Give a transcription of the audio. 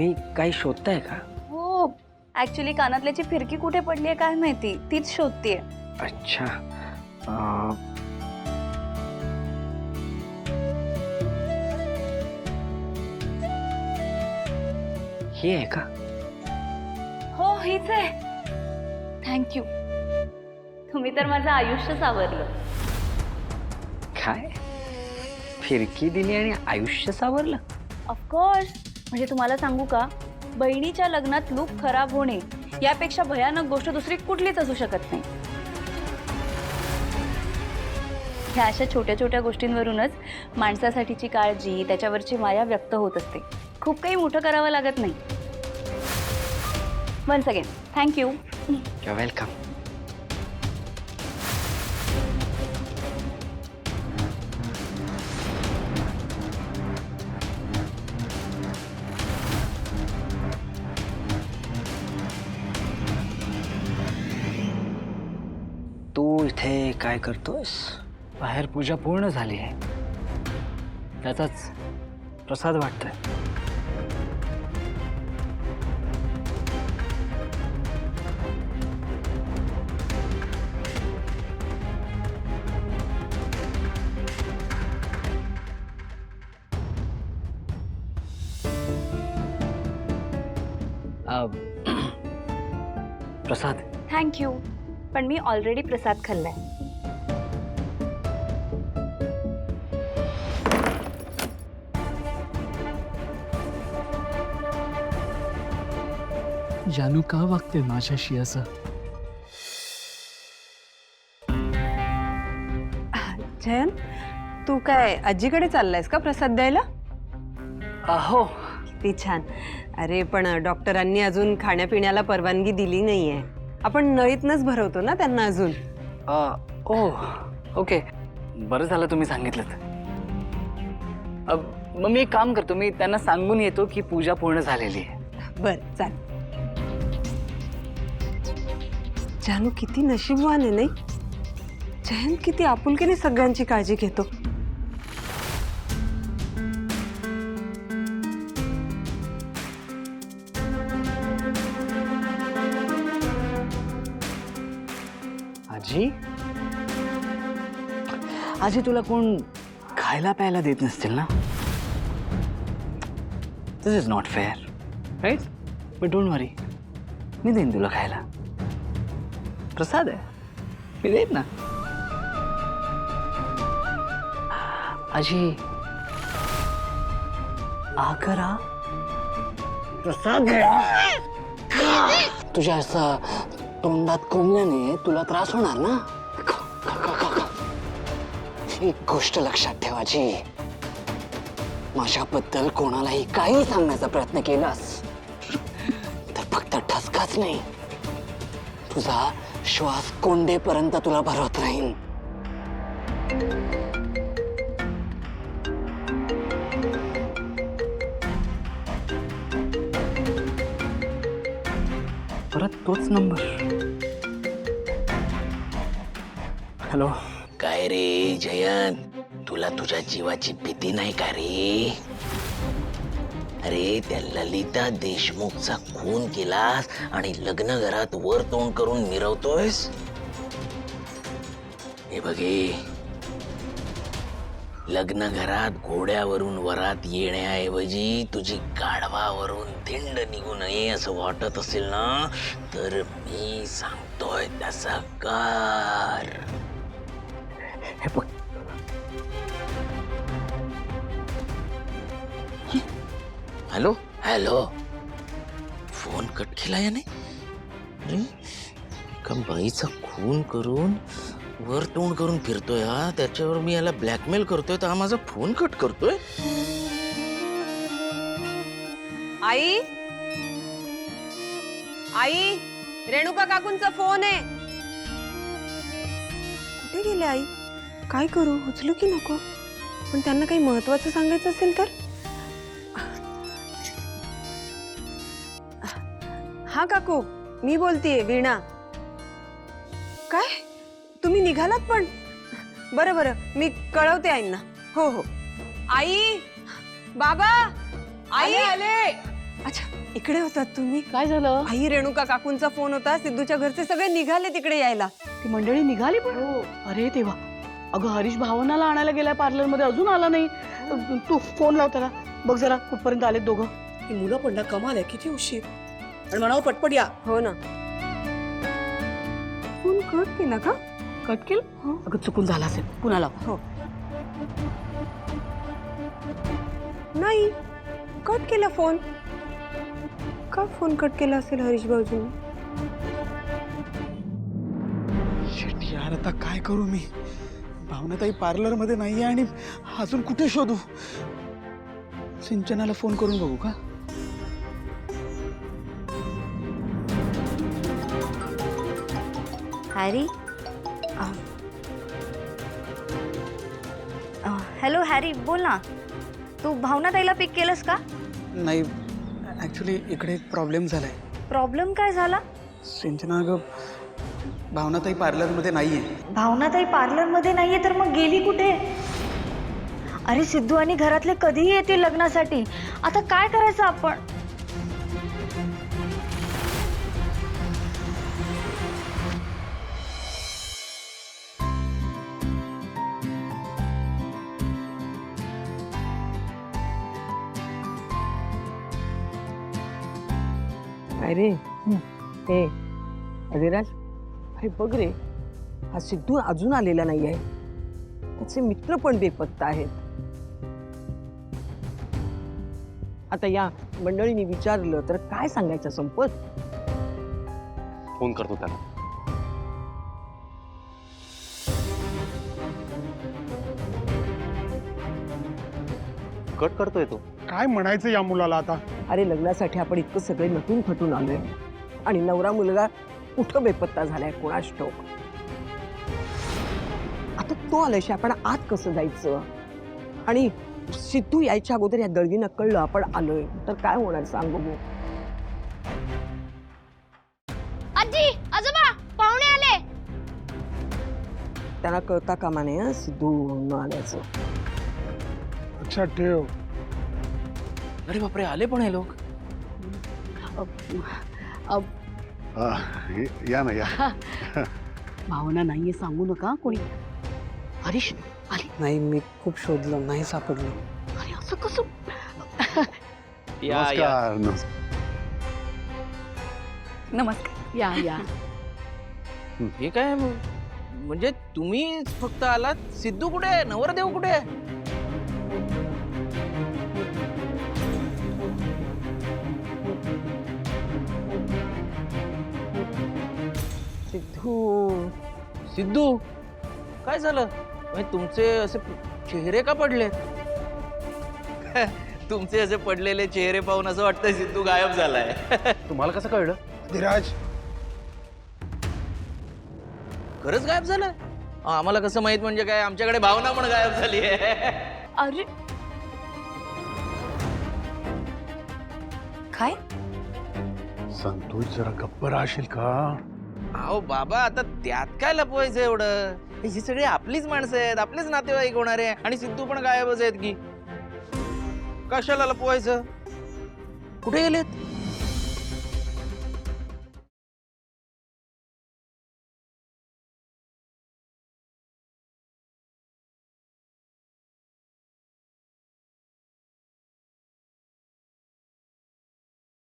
तुम्ही काही शोधताय का? हो, ऍक्च्युली कानातल्याची फिरकी कुठे पडली आहे काय माहिती, तीच शोधतीये. अच्छा. ही आहे का? हो, हीच आहे. थँक्यू. तुम्ही तर माझं आयुष्य सावरलं. काय फिरकी दिली आणि आयुष्य सावरलं? ऑफकोर्स. म्हणजे तुम्हाला सांगू का, बहिणीच्या लग्नात लूक खराब होणे यापेक्षा भयानक गोष्ट दुसरी कुठलीच असू शकत नाही. ह्या अशा छोट्या छोट्या गोष्टींवरूनच माणसासाठीची काळजी, त्याच्यावरची माया व्यक्त होत असते. खूप काही मोठं करावं लागत नाही. Once again thank you. You're welcome. तू इथे काय करतोयस? बाहेर पूजा पूर्ण झाली आहे, त्याचाच प्रसाद वाटतोय. प्रसाद. थँक्यू. पण मी ऑलरेडी प्रसाद खाल्लाय. जानू का वागते माझ्याशी असं? जयन, तू काय आजीकडे चाललायस का प्रसाद द्यायला? हो. किती छान. अरे पण डॉक्टरांनी अजून खाण्यापिण्याला परवानगी दिली नाहीये. आपण नळीतनच भरवतो ना त्यांना अजून. ओके, बरं झालं तुम्ही सांगितलं. मग मी एक काम करतो, मी त्यांना सांगून येतो की पूजा पूर्ण झालेली आहे. बरं चाल. जानू किती नशीबवान आहे नाही. जयंत किती आपुलकीने सगळ्यांची काळजी घेतो. आजी, आजी तुला कोण खायला प्यायला देत नसतील ना? This is not fair, right? But don't worry, मी देईन तुला खायला. प्रसाद आहे, मी देईन ना. आजी आकरा प्रसाद तुझ्या असं तोंडात कोंबल्याने तुला त्रास होणार ना. एक गोष्ट लक्षात ठेवायची, माझ्याबद्दल कोणालाही काही सांगण्याचा प्रयत्न केलास तर फक्त ठसकाच नाही, तुझा श्वास कोंडेपर्यंत तुला भरवत राहीन. परत तोच नंबर. हॅलो. काय रे जयंत, तुला तुझ्या जीवाची भीती नाही का रे? अरे त्या ललिता देशमुखचा खून केलास आणि लग्न घरात वर तोंड करून मिरवतोयस. हे बघे, लग्न घरात घोड्यावरून वरात येण्याऐवजी तुझी गाढवावरून धिंड निघू नये असं वाटत असेल ना, तर मी सांगतोय तसं कर. हे बघ, हॅलो हॅलो, फोन कट केला याने. एका बाईचा खून करून वर तोंड करून फिरतोय हा, त्याच्यावर मी याला ब्लॅकमेल करतोय तर हा माझा फोन कट करतोय. आई, आई, रेणुका काकूंचा फोन आहे. कुठे गेले आई? काय करू, उचलू की नको? पण त्यांना काही महत्वाचं सांगायचं असेल तर. हा काकू, मी बोलतीये वीणा. काय तुम्ही निघालात पण? बरं बरं, मी कळवते आईंना. हो हो. आई, बाबा, आई आले. अच्छा, इकडे होतात तुम्ही? काय झालं? आई रेणुका काकूंचा फोन होता, सिद्धूच्या घरचे सगळे निघाले तिकडे यायला. ती मंडळी निघाली पण अरे तेव्हा अगं हरीश भावनाला आणायला गेलाय पार्लर मध्ये, अजून आला नाही. तू फोन लाव त्याला, बघ जरा कुठपर्यंत आलेत दोघं. ही मुलं पण ना कमाल आहे, किती उशीर. आणि म्हणावं पटपट या. हो ना. फोन कट केला का? कट केलं? अगं चुकून झाला असेल, पुन्हा लाव. हो. नाही, कट केला फोन. का फोन कट केला असेल हरीश भाऊजींनी? शिट यार, आता काय करू मी? भावनाताई पार्लर मध्ये नाहीये आणि अजून कुठे शोधू? सिंचनाला फोन करून बघू का? हॅरी, हॅलो हॅरी, बोल ना. तू भावना ताईला पिक केलंस का? नाही, ऍक्च्युली इकडे एक प्रॉब्लेम झालाय. प्रॉब्लेम काय झाला? सिंचना अगं, भावनाताई पार्लर मध्ये नाहीये. भावनाताई पार्लरमध्ये नाहीये तर मग गेली कुठे? अरे सिद्धू आणि घरातले कधीही येतील लग्नासाठी. आता काय करायचं आपण? अरे हे अभिराज, अरे बघ रे, हा सिद्धू अजून आलेला नाही आहे. त्याचे मित्र पण बेपत्ता आहेत. आता या मंडळीने विचारलं तर काय सांगायचं संपत? फोन करतो त्याला. कट करतोय तो. काय म्हणायचं या मुलाला आता? अरे लग्नासाठी आपण इतकं सगळे नटून फटून आलोय आणि नवरा मुलगा कुठं बेपत्ता झालाय कोणास ठाऊक. आता तो आल्याशी आपण आत कसं जायचं? आणि सिद्धू यायच्या अगोदर या दळवीनं कळलं आपण आलोय तर काय होणार सांग बघू. आजी, आजोबा, पाहुणे आले. त्यांना कळता कामा नये हं, सिद्धू न आल्याचं. लक्षात ठेव. अरे बापरे, आले पण हे लोक. या ना या. भावना नाहीये सांगू नका कोणी. हरीश आली. नाही, मी खूप शोधलं, नाही सापडलं. अरे असं कसं? नमस्कार. नमस्कार. या या. हे काय म्हणजे तुम्ही फक्त आलात? सिद्धू कुठे आहे? नवरदेव कुठे आहे? सिद्धू, सिद्धू काय झालं? म्हणजे तुमचे असे चेहरे का पडले? तुमचे असे पडलेले चेहरे पाहून असं वाटतंय सिद्धू गायब झालाय. तुम्हाला कसं कळलं? धीराज, खरंच गायब झालाय? आम्हाला कसं माहित? म्हणजे काय, आमच्याकडे भावना पण गायब झाली आहे. अरे काय? संतोष, जरा गप्प राहशील का? अहो बाबा, आता त्यात काय लपवायचं एवढं? ही सगळी आपलीच माणसं आहेत, आपलेच नातेवाईक होणार आहे. आणि सिद्धू पण गायबच आहेत की. कशाला लपवायचं? कुठे गेलेत?